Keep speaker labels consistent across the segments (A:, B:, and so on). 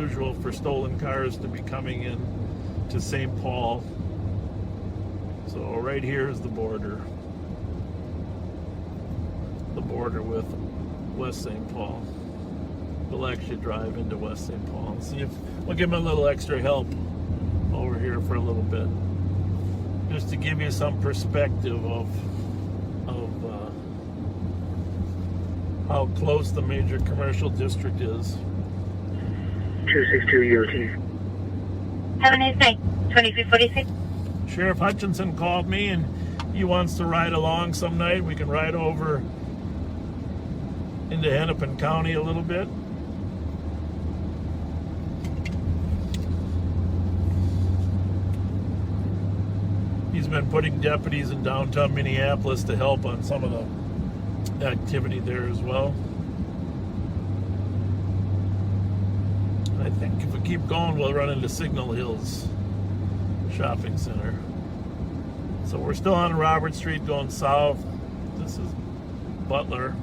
A: unusual for stolen cars to be coming in to St. Paul. So right here is the border. The border with West St. Paul. We'll actually drive into West St. Paul and see if we'll give him a little extra help over here for a little bit, just to give you some perspective of how close the major commercial district is.
B: 262 UT.
C: Have a nice night. 2346.
A: Sheriff Hutchinson called me and he wants to ride along some night. We can ride over into Hennepin County a little bit. He's been putting deputies in downtown Minneapolis to help on some of the activity there as well. I think if we keep going, we'll run into Signal Hills Shopping Center. So we're still on Robert Street going south. This is Butler.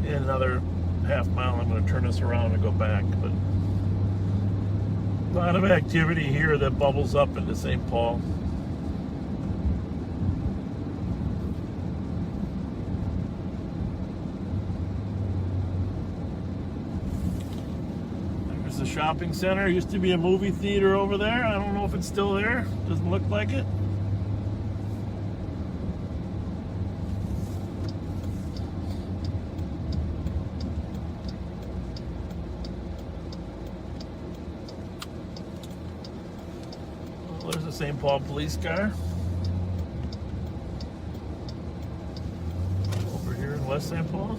A: In another half mile, I'm going to turn this around and go back. But a lot of activity here that bubbles up into St. Paul. There's the shopping center. Used to be a movie theater over there. I don't know if it's still there. Doesn't look like it. There's a St. Paul police car. Over here in West St. Paul.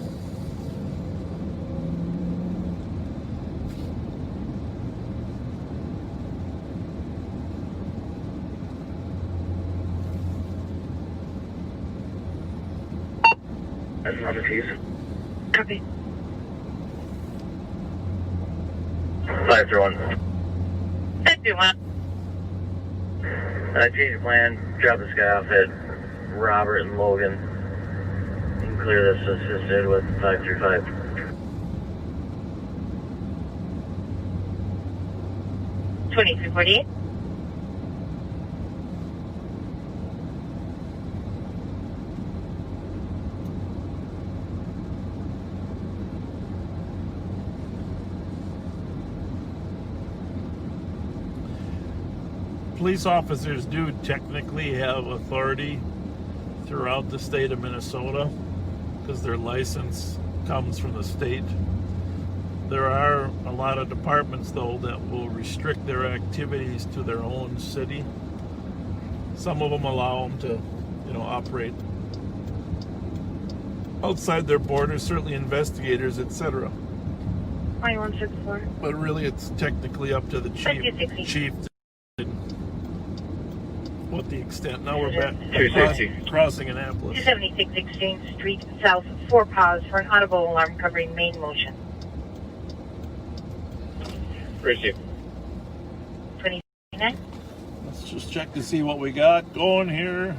B: That's Robert Hughes.
C: Copy.
B: 531.
C: 531.
B: Change of plan. Drop this guy off at Robert and Logan. You can clear this assisted with 535.
C: 2348.
A: Police officers do technically have authority throughout the state of Minnesota because their license comes from the state. There are a lot of departments, though, that will restrict their activities to their own city. Some of them allow them to, operate outside their borders, certainly investigators, etc.
C: 2164.
A: But really, it's technically up to the chief what the extent. Now we're back crossing Annapolis.
C: 276 Exchange Street South, 4 pause for an audible alarm covering main motion.
B: Receive.
C: 29.
A: Let's just check to see what we got going here.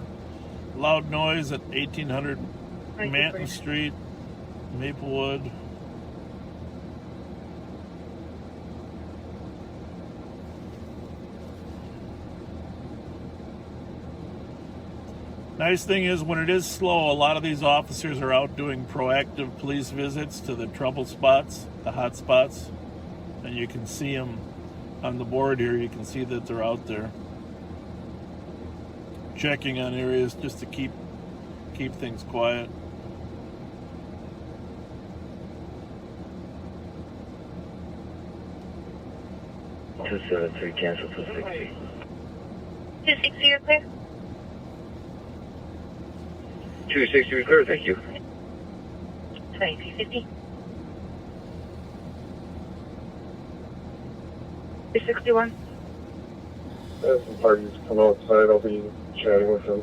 A: Loud noise at 1800 Manton Street, Maplewood. Nice thing is, when it is slow, a lot of these officers are out doing proactive police visits to the trouble spots, the hot spots, and you can see them on the board here. You can see that they're out there checking on areas just to keep things quiet.
B: Two 273 cancel 260.
C: 260, you're clear.
B: 260 we clear, thank you.
C: 2350. 361.
D: As the parties come outside, I'll be chatting with them.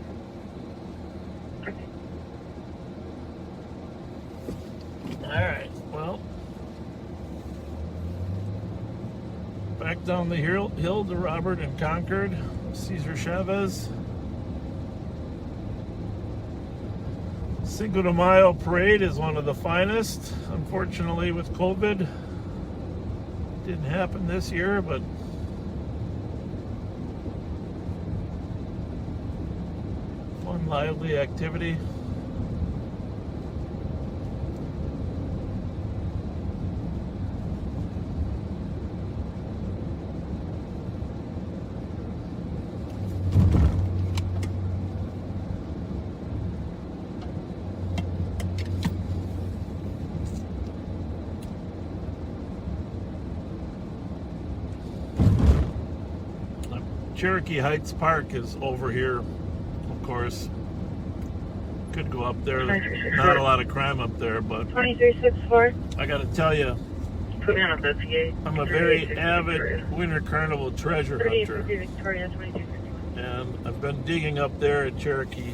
A: Alright, well, back down the hill to Robert and Concord, Cesar Chavez. Cinco de Mayo parade is one of the finest, unfortunately, with COVID. Didn't happen this year, but fun, lively activity. Cherokee Heights Park is over here, of course. Could go up there. Not a lot of crime up there, but
C: 2364.
A: I gotta tell you,
C: Put me on a Betsy.
A: I'm a very avid Winter Carnival treasure hunter.
C: Victoria, 2251.
A: And I've been digging up there at Cherokee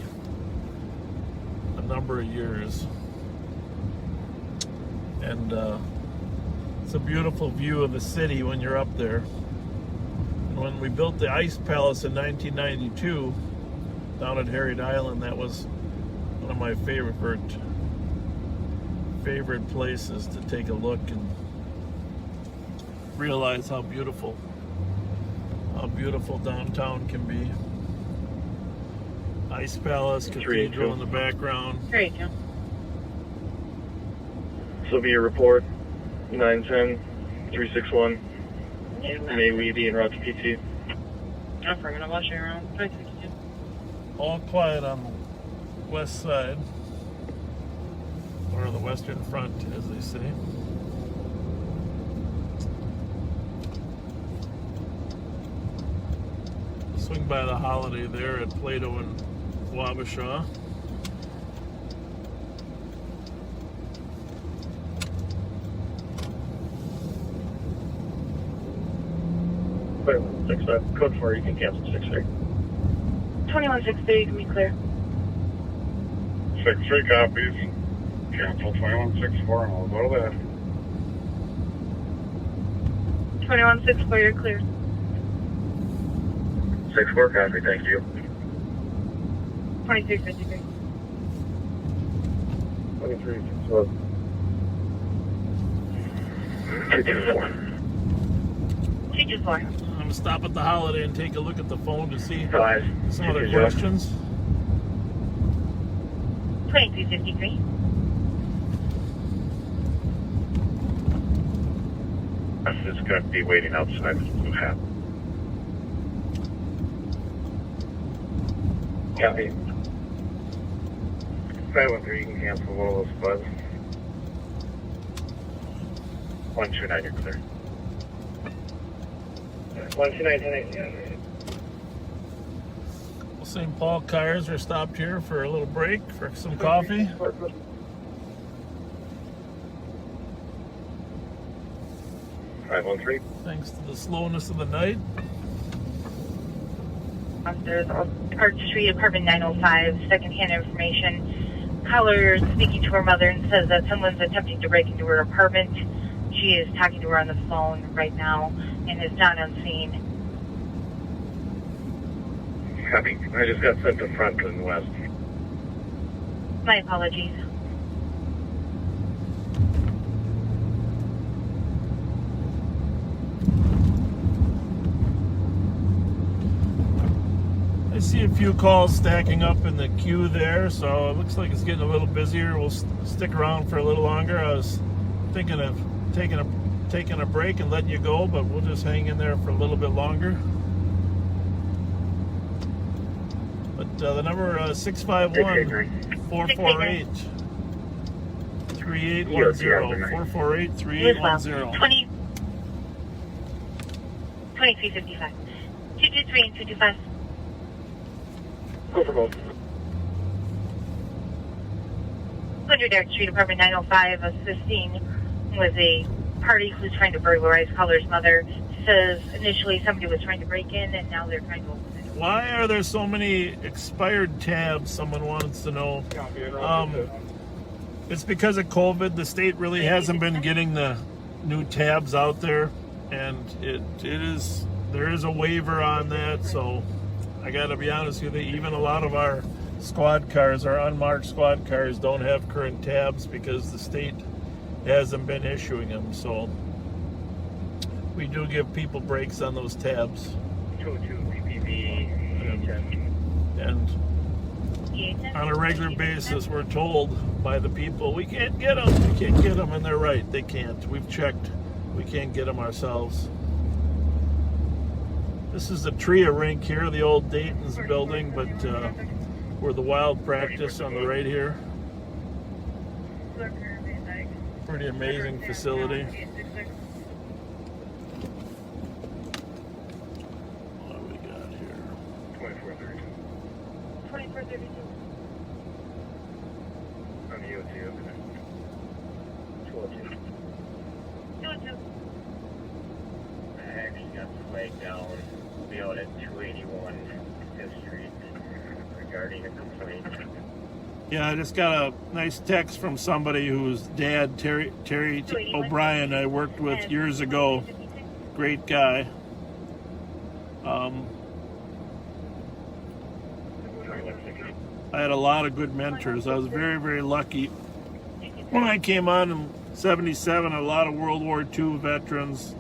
A: a number of years. And it's a beautiful view of the city when you're up there. When we built the Ice Palace in 1992 down at Harriet Island, that was one of my favorite places to take a look and realize how beautiful downtown can be. Ice Palace, cathedral in the background.
C: 382.
D: This will be your report. 910 361. May we be en route to PT?
C: I'm going to wash you around. 2362.
A: All quiet on the west side, or the western front, as they say. Swing by the Holiday there at Plato and Wabasha.
D: Clear. 65. Code 4, you can cancel 63.
C: 2163, you can be clear.
D: 63 copies. Cancel 2164 and we'll go to that.
C: 2164, you're clear.
B: 64 copy, thank you.
C: 2353.
D: 23,
B: 224.
C: 224.
A: I'm gonna stop at the Holiday and take a look at the phone to see
B: 5.
A: some other questions.
C: 2353.
D: I'm just going to be waiting outside with blue hat. Copy. 513, you can cancel one of those buds. 129, you're clear. 129,
A: St. Paul cars are stopped here for a little break for some coffee.
D: 513.
A: Thanks to the slowness of the night.
C: There's Park Street, apartment 905, secondhand information. Caller speaking to her mother and says that someone's attempting to break into her apartment. She is talking to her on the phone right now and is not on scene.
D: Copy. I just got sent to front and west.
C: My apologies.
A: I see a few calls stacking up in the queue there, so it looks like it's getting a little busier. We'll stick around for a little longer. I was thinking of taking a break and letting you go, but we'll just hang in there for a little bit longer. But the number 651-448-3810. 448-3810.
C: 2355. 223 and 225.
D: Go for both.
C: 100 Eric Street, apartment 905, assisting with a party who's trying to burglarize caller's mother. Says initially somebody was trying to break in and now they're trying to open it.
A: Why are there so many expired tabs? Someone wants to know. It's because of COVID. The state really hasn't been getting the new tabs out there, and there is a waiver on that. So I got to be honest with you, even a lot of our squad cars, our unmarked squad cars, don't have current tabs because the state hasn't been issuing them. So We do give people breaks on those tabs.
D: 202 PPV,
A: And on a regular basis, we're told by the people, we can't get them, and they're right, they can't. We've checked, we can't get them ourselves. This is the Tria rink here, the old Dayton's building, but we're the wild practice on the right here. Pretty amazing facility. What do we got here?
D: 2432.
C: 2432.
D: On the OT over there.
B: 202.
C: 202.
B: I actually got the flag down. We'll be out at 281 5th Street regarding a complaint.
A: Yeah, I just got a nice text from somebody whose dad, Terry O'Brien, I worked with years ago. Great guy. I had a lot of good mentors. I was very, very lucky. When I came on in '77, a lot of World War II veterans,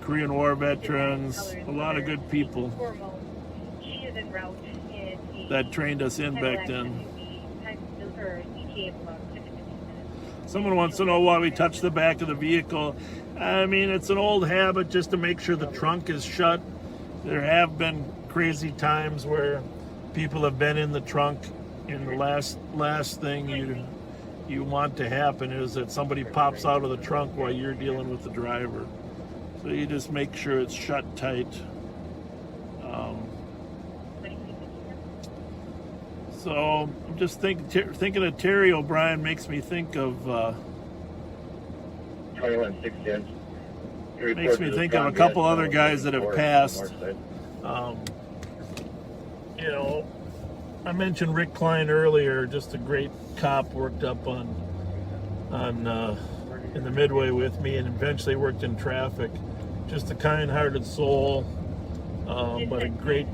A: Korean War veterans, a lot of good people that trained us in back then. Someone wants to know why we touch the back of the vehicle. I mean, it's an old habit just to make sure the trunk is shut. There have been crazy times where people have been in the trunk, and the last thing you want to happen is that somebody pops out of the trunk while you're dealing with the driver. So you just make sure it's shut tight. So I'm just thinking of Terry O'Brien makes me think of
B: 21-6
A: makes me think of a couple other guys that have passed. You know, I mentioned Rick Klein earlier, just a great cop, worked up on in the Midway with me, and eventually worked in traffic. Just a kind-hearted soul, but a great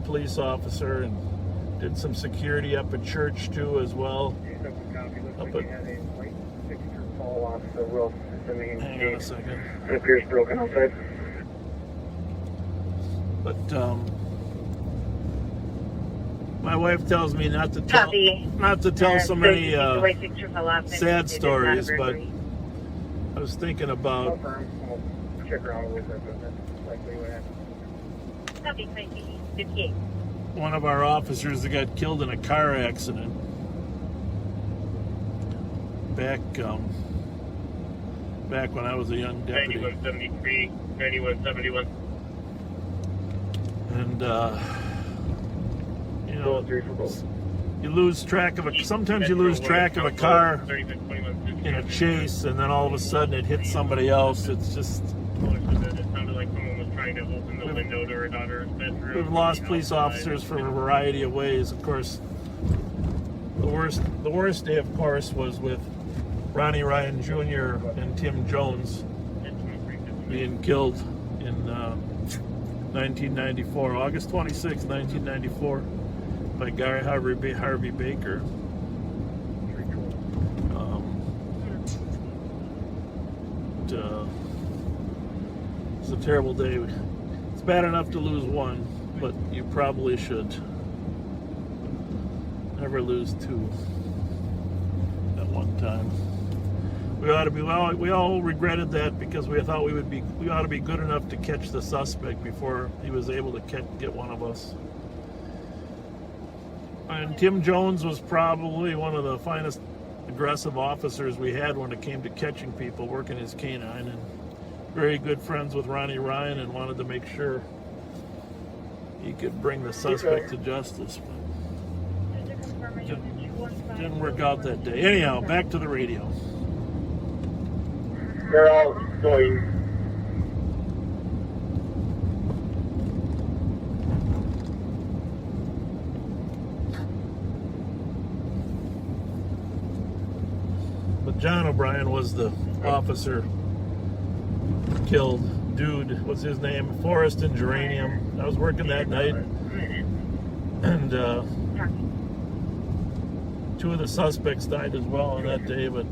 A: police officer, and did some security up at church too as well. Hang on a second.
D: It appears broken outside.
A: But my wife tells me not to tell so many sad stories, but I was thinking about
D: Check around a little bit, but that's likely what happened.
A: one of our officers that got killed in a car accident back when I was a young deputy.
D: 9173, 9171.
A: And you know, you lose track of sometimes you lose track of a car in a chase, and then all of a sudden it hits somebody else. It's just,
D: It sounded like someone was trying to open the window to her daughter's bedroom.
A: we've lost police officers for a variety of ways. Of course, the worst day, of course, was with Ronnie Ryan Jr. and Tim Jones being killed in 1994, August 26, 1994, by Guy Harvey Baker. It's a terrible day. It's bad enough to lose one, but you probably should never lose two at one time. We all regretted that, because we thought we ought to be good enough to catch the suspect before he was able to get one of us. And Tim Jones was probably one of the finest aggressive officers we had when it came to catching people, working his canine, and very good friends with Ronnie Ryan, and wanted to make sure he could bring the suspect to justice. But didn't work out that day. Anyhow, back to the radio.
B: They're all going.
A: But John O'Brien was the officer killed. Dude, what's his name? Forrest and Geranium. I was working that night, and two of the suspects died as well on that day, but